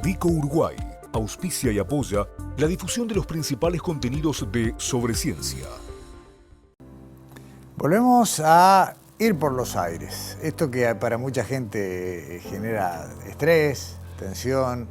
Vico Uruguay auspicia y apoya la difusión de los principales contenidos de Sobre Ciencia. Volvemos a ir por los aires. Esto que para mucha gente genera estrés, tensión,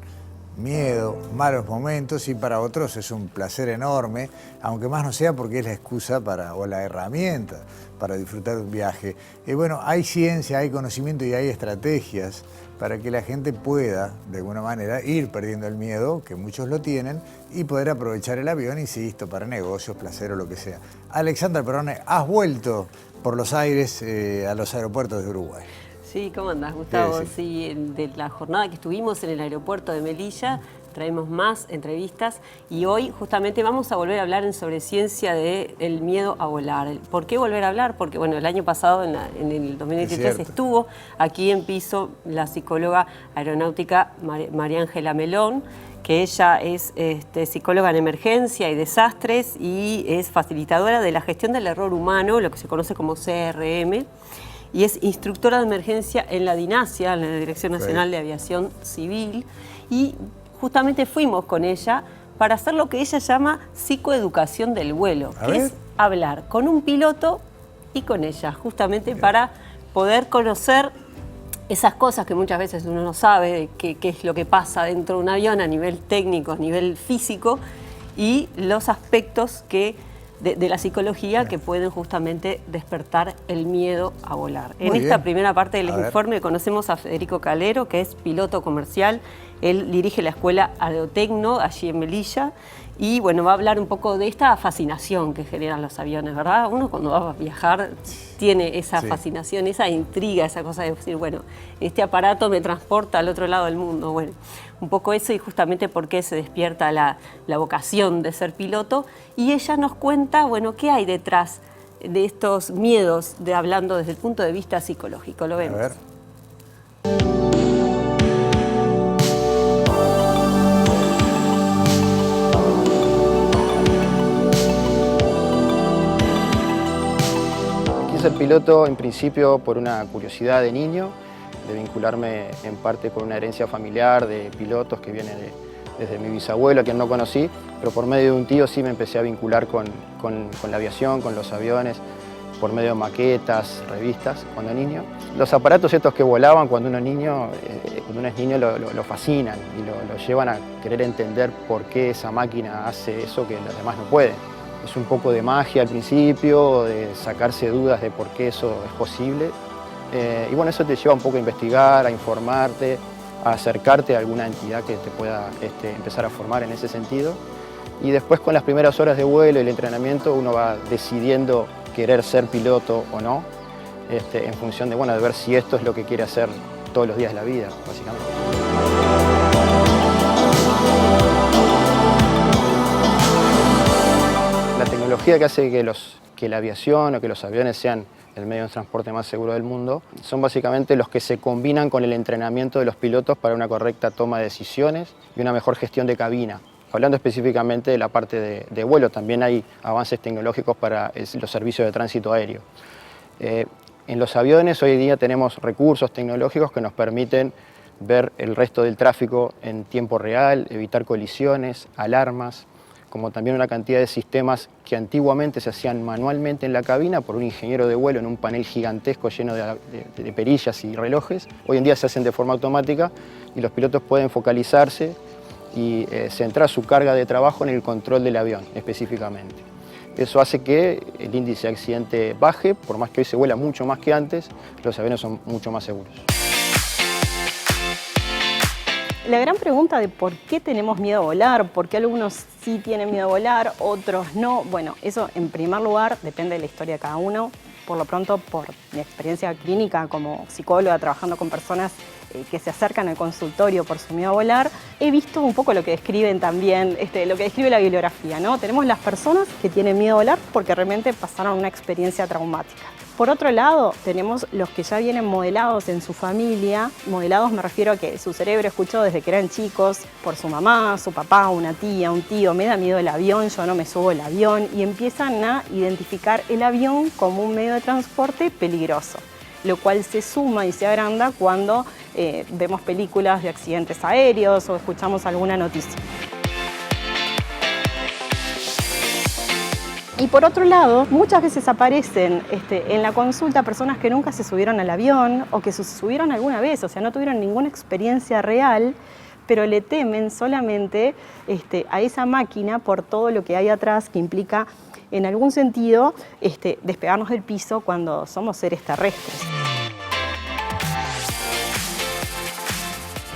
miedo, malos momentos, y para otros es un placer enorme, aunque más no sea porque es la excusa o la herramienta para disfrutar de un viaje. Y bueno, hay ciencia, hay conocimiento y hay estrategias para que la gente pueda, de alguna manera, ir perdiendo el miedo, que muchos lo tienen, y poder aprovechar el avión, insisto, para negocios, placer o lo que sea. Alexandra Perrone, has vuelto por los aires a los aeropuertos de Uruguay. Sí, ¿cómo andás, Gustavo? Sí, de la jornada que estuvimos en el aeropuerto de Melilla, traemos más entrevistas y hoy justamente vamos a volver a hablar sobre ciencia del miedo a volar. ¿Por qué volver a hablar? Porque bueno, el año pasado, en el 2023, estuvo aquí en piso la psicóloga aeronáutica María Ángela Melón, que ella es psicóloga en emergencia y desastres y es facilitadora de la gestión del error humano, lo que se conoce como CRM, y es instructora de emergencia en la DINASIA, en la Dirección Nacional de Aviación Civil, y justamente fuimos con ella para hacer lo que ella llama psicoeducación del vuelo, que es hablar con un piloto y con ella, justamente para poder conocer esas cosas que muchas veces uno no sabe, qué es lo que pasa dentro de un avión a nivel técnico, a nivel físico, y los aspectos de la psicología que pueden justamente despertar el miedo a volar. En esta primera parte del informe conocemos a Federico Calero, que es piloto comercial. Él dirige la escuela Aerotecno allí en Melilla y bueno, va a hablar un poco de esta fascinación que generan los aviones, ¿verdad? Uno cuando va a viajar tiene esa fascinación, esa intriga, esa cosa de decir, bueno, este aparato me transporta al otro lado del mundo. Bueno, un poco eso y justamente por qué se despierta la vocación de ser piloto. Y ella nos cuenta, bueno, qué hay detrás de estos miedos, hablando desde el punto de vista psicológico. Lo vemos. A ver. Ser piloto en principio por una curiosidad de niño, de vincularme en parte con una herencia familiar de pilotos que viene desde mi bisabuelo, a quien no conocí, pero por medio de un tío sí me empecé a vincular con la aviación, con los aviones, por medio de maquetas, revistas, cuando niño. Los aparatos estos que volaban cuando uno es niño lo fascinan y lo llevan a querer entender por qué esa máquina hace eso que los demás no pueden. Es un poco de magia al principio, de sacarse dudas de por qué eso es posible. Y bueno, eso te lleva un poco a investigar, a informarte, a acercarte a alguna entidad que te pueda empezar a formar en ese sentido. Y después con las primeras horas de vuelo y el entrenamiento uno va decidiendo querer ser piloto o no, en función de ver si esto es lo que quiere hacer todos los días de la vida, básicamente. La tecnología que hace que la aviación o que los aviones sean el medio de transporte más seguro del mundo son básicamente los que se combinan con el entrenamiento de los pilotos para una correcta toma de decisiones y una mejor gestión de cabina. Hablando específicamente de la parte de vuelo, también hay avances tecnológicos para los servicios de tránsito aéreo. En los aviones hoy en día tenemos recursos tecnológicos que nos permiten ver el resto del tráfico en tiempo real, evitar colisiones, alarmas, como también una cantidad de sistemas que antiguamente se hacían manualmente en la cabina por un ingeniero de vuelo en un panel gigantesco lleno de perillas y relojes. Hoy en día se hacen de forma automática y los pilotos pueden focalizarse y centrar su carga de trabajo en el control del avión específicamente. Eso hace que el índice de accidente baje, por más que hoy se vuela mucho más que antes, los aviones son mucho más seguros. La gran pregunta de por qué tenemos miedo a volar, por qué algunos sí tienen miedo a volar, otros no. Bueno, eso en primer lugar depende de la historia de cada uno. Por lo pronto, por mi experiencia clínica como psicóloga, trabajando con personas que se acercan al consultorio por su miedo a volar, he visto un poco lo que describen también, lo que describe la bibliografía, ¿no? Tenemos las personas que tienen miedo a volar porque realmente pasaron una experiencia traumática. Por otro lado, tenemos los que ya vienen modelados en su familia. Modelados me refiero a que su cerebro escuchó desde que eran chicos por su mamá, su papá, una tía, un tío, me da miedo el avión, yo no me subo al avión, y empiezan a identificar el avión como un medio de transporte peligroso. lo cual se suma y se agranda cuando vemos películas de accidentes aéreos o escuchamos alguna noticia. Y por otro lado, muchas veces aparecen en la consulta personas que nunca se subieron al avión o que se subieron alguna vez, o sea, no tuvieron ninguna experiencia real, pero le temen solamente a esa máquina por todo lo que hay atrás que implica, en algún sentido, despegarnos del piso cuando somos seres terrestres.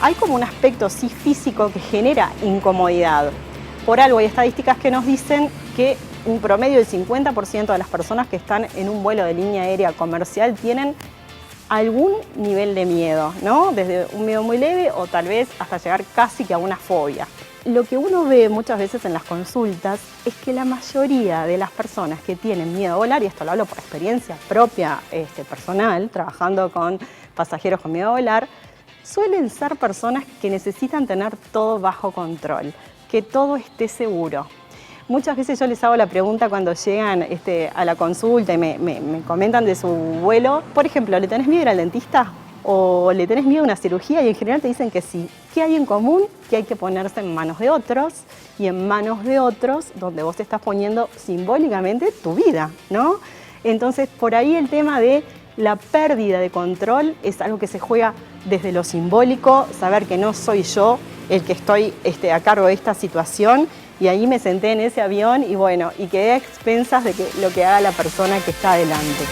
Hay como un aspecto sí físico que genera incomodidad. Por algo hay estadísticas que nos dicen que un promedio del 50% de las personas que están en un vuelo de línea aérea comercial tienen algún nivel de miedo, ¿no? Desde un miedo muy leve o tal vez hasta llegar casi que a una fobia. Lo que uno ve muchas veces en las consultas es que la mayoría de las personas que tienen miedo a volar, y esto lo hablo por experiencia propia personal, trabajando con pasajeros con miedo a volar, suelen ser personas que necesitan tener todo bajo control, que todo esté seguro. Muchas veces yo les hago la pregunta cuando llegan a la consulta y me comentan de su vuelo. Por ejemplo, ¿le tenés miedo a ir al dentista? ¿O le tenés miedo a una cirugía? Y en general te dicen que sí. ¿Qué hay en común? Que hay que ponerse en manos de otros, y en manos de otros donde vos estás poniendo simbólicamente tu vida, ¿no? Entonces, por ahí el tema de la pérdida de control es algo que se juega desde lo simbólico, saber que no soy yo el que estoy a cargo de esta situación. Y ahí me senté en ese avión y bueno, y quedé a expensas de lo que haga la persona que está adelante.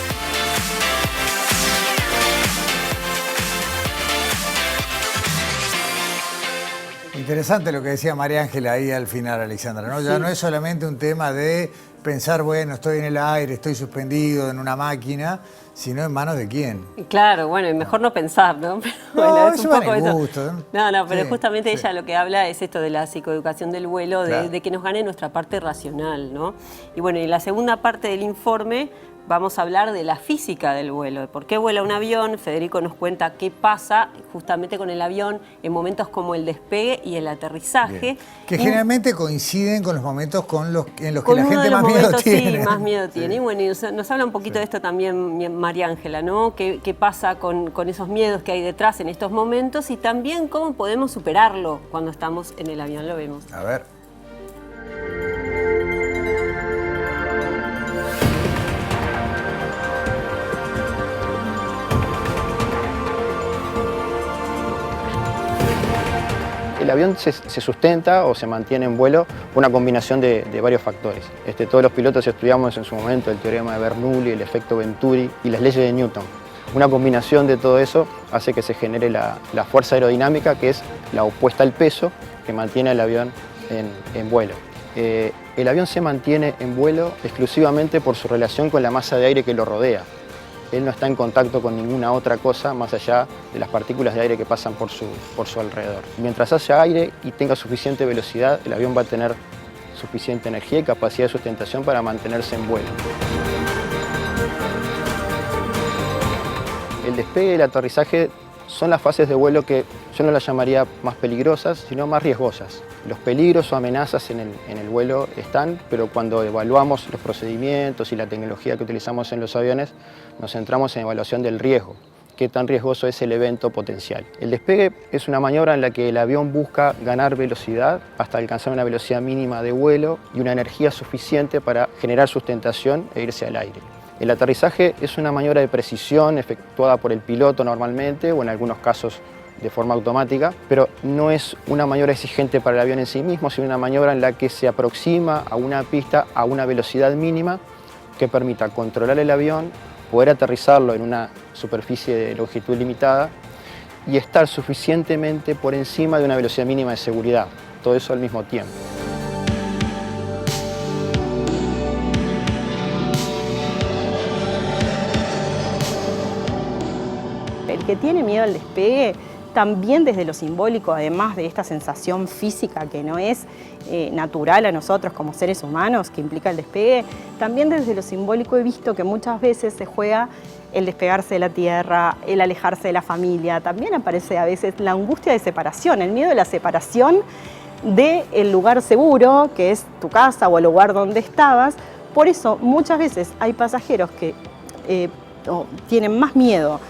Interesante lo que decía María Ángela ahí al final, Alexandra, ¿no? Ya no es solamente un tema de pensar, bueno, estoy en el aire, estoy suspendido en una máquina, sino en manos de quién. Claro, bueno, y mejor no pensar, ¿no? Pero, no, bueno, es un poco eso. Gusto, no, pero sí, justamente sí. Ella lo que habla es esto de la psicoeducación del vuelo, claro, de que nos gane nuestra parte racional, ¿no? Y bueno, y la segunda parte del informe vamos a hablar de la física del vuelo, de por qué vuela un avión. Federico nos cuenta qué pasa justamente con el avión en momentos como el despegue y el aterrizaje. Bien. Que generalmente coinciden con los momentos en los que la gente más miedo tiene. Sí, más miedo tiene. Y bueno, y nos habla un poquito de esto también María Ángela, ¿no? ¿Qué pasa con esos miedos que hay detrás en estos momentos y también cómo podemos superarlo cuando estamos en el avión? Lo vemos. A ver. El avión se sustenta o se mantiene en vuelo por una combinación de varios factores. Todos los pilotos estudiamos en su momento el teorema de Bernoulli, el efecto Venturi y las leyes de Newton. Una combinación de todo eso hace que se genere la fuerza aerodinámica, que es la opuesta al peso que mantiene al avión en vuelo. El avión se mantiene en vuelo exclusivamente por su relación con la masa de aire que lo rodea. Él no está en contacto con ninguna otra cosa más allá de las partículas de aire que pasan por su alrededor. Mientras haya aire y tenga suficiente velocidad, el avión va a tener suficiente energía y capacidad de sustentación para mantenerse en vuelo. El despegue y el aterrizaje son las fases de vuelo que yo no las llamaría más peligrosas, sino más riesgosas. Los peligros o amenazas en el vuelo están, pero cuando evaluamos los procedimientos y la tecnología que utilizamos en los aviones, nos centramos en evaluación del riesgo. Qué tan riesgoso es el evento potencial. El despegue es una maniobra en la que el avión busca ganar velocidad hasta alcanzar una velocidad mínima de vuelo y una energía suficiente para generar sustentación e irse al aire. El aterrizaje es una maniobra de precisión efectuada por el piloto normalmente o en algunos casos de forma automática, pero no es una maniobra exigente para el avión en sí mismo, sino una maniobra en la que se aproxima a una pista a una velocidad mínima que permita controlar el avión, poder aterrizarlo en una superficie de longitud limitada y estar suficientemente por encima de una velocidad mínima de seguridad, todo eso al mismo tiempo. El que tiene miedo al despegue, también desde lo simbólico, además de esta sensación física que no es natural a nosotros como seres humanos, que implica el despegue, también desde lo simbólico he visto que muchas veces se juega el despegarse de la tierra, el alejarse de la familia. También aparece a veces la angustia de separación, el miedo de la separación del lugar seguro, que es tu casa o el lugar donde estabas. Por eso muchas veces hay pasajeros que tienen más miedo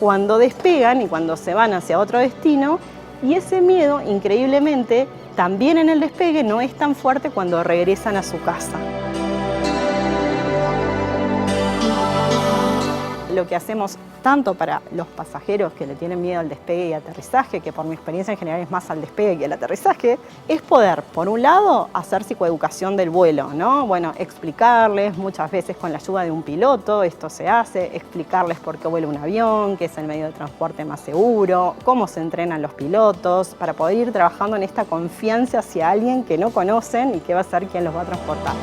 cuando despegan y cuando se van hacia otro destino, y ese miedo, increíblemente, también en el despegue no es tan fuerte cuando regresan a su casa. Lo que hacemos tanto para los pasajeros que le tienen miedo al despegue y aterrizaje, que por mi experiencia en general es más al despegue que al aterrizaje, es poder, por un lado, hacer psicoeducación del vuelo, ¿no? Bueno, explicarles, muchas veces con la ayuda de un piloto, esto se hace, explicarles por qué vuela un avión, qué es el medio de transporte más seguro, cómo se entrenan los pilotos, para poder ir trabajando en esta confianza hacia alguien que no conocen y que va a ser quien los va a transportar.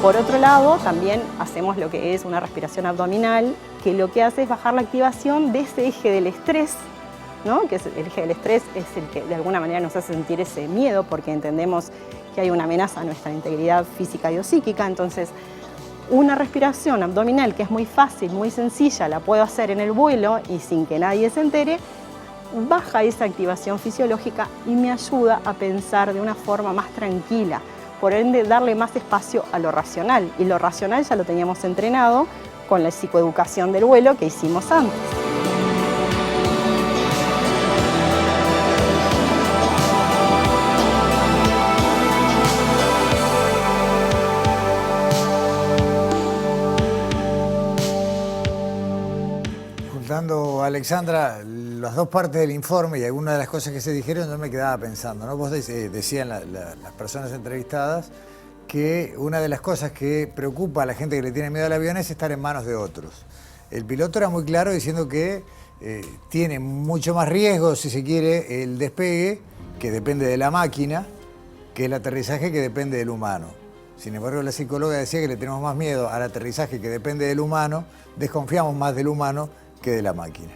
Por otro lado, también hacemos lo que es una respiración abdominal, que lo que hace es bajar la activación de ese eje del estrés, ¿no? Que es el eje del estrés es el que de alguna manera nos hace sentir ese miedo, porque entendemos que hay una amenaza a nuestra integridad física y o psíquica. Entonces, una respiración abdominal que es muy fácil, muy sencilla, la puedo hacer en el vuelo y sin que nadie se entere, baja esa activación fisiológica y me ayuda a pensar de una forma más tranquila. Por ende, darle más espacio a lo racional. Y lo racional ya lo teníamos entrenado con la psicoeducación del vuelo que hicimos antes. Juntando, Alexandra, las dos partes del informe y algunas de las cosas que se dijeron, yo me quedaba pensando, ¿no? Vos decían las personas entrevistadas que una de las cosas que preocupa a la gente que le tiene miedo al avión es estar en manos de otros. El piloto era muy claro diciendo que tiene mucho más riesgo, si se quiere, el despegue, que depende de la máquina, que el aterrizaje, que depende del humano. Sin embargo, la psicóloga decía que le tenemos más miedo al aterrizaje, que depende del humano, desconfiamos más del humano que de la máquina.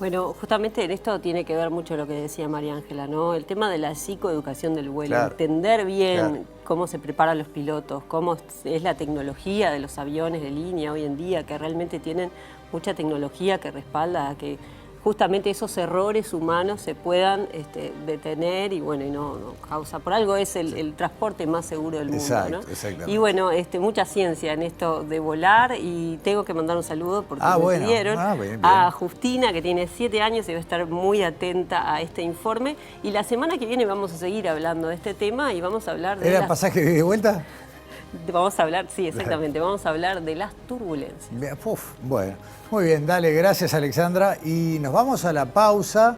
Bueno, justamente en esto tiene que ver mucho lo que decía María Ángela, ¿no? El tema de la psicoeducación del vuelo, claro, entender bien claro, cómo se preparan los pilotos, cómo es la tecnología de los aviones de línea hoy en día, que realmente tienen mucha tecnología que respalda a que justamente esos errores humanos se puedan detener y bueno, y no causa. Por algo es el transporte más seguro del mundo, exacto, ¿no? Exactamente. Y bueno, mucha ciencia en esto de volar, y tengo que mandar un saludo porque me pidieron a Justina, que tiene 7 años y va a estar muy atenta a este informe. Y la semana que viene vamos a seguir hablando de este tema y vamos a hablar de... ¿Era el pasaje de vuelta? Vamos a hablar, sí, exactamente, vamos a hablar de las turbulencias. Bueno, muy bien, dale, gracias Alexandra. Y nos vamos a la pausa.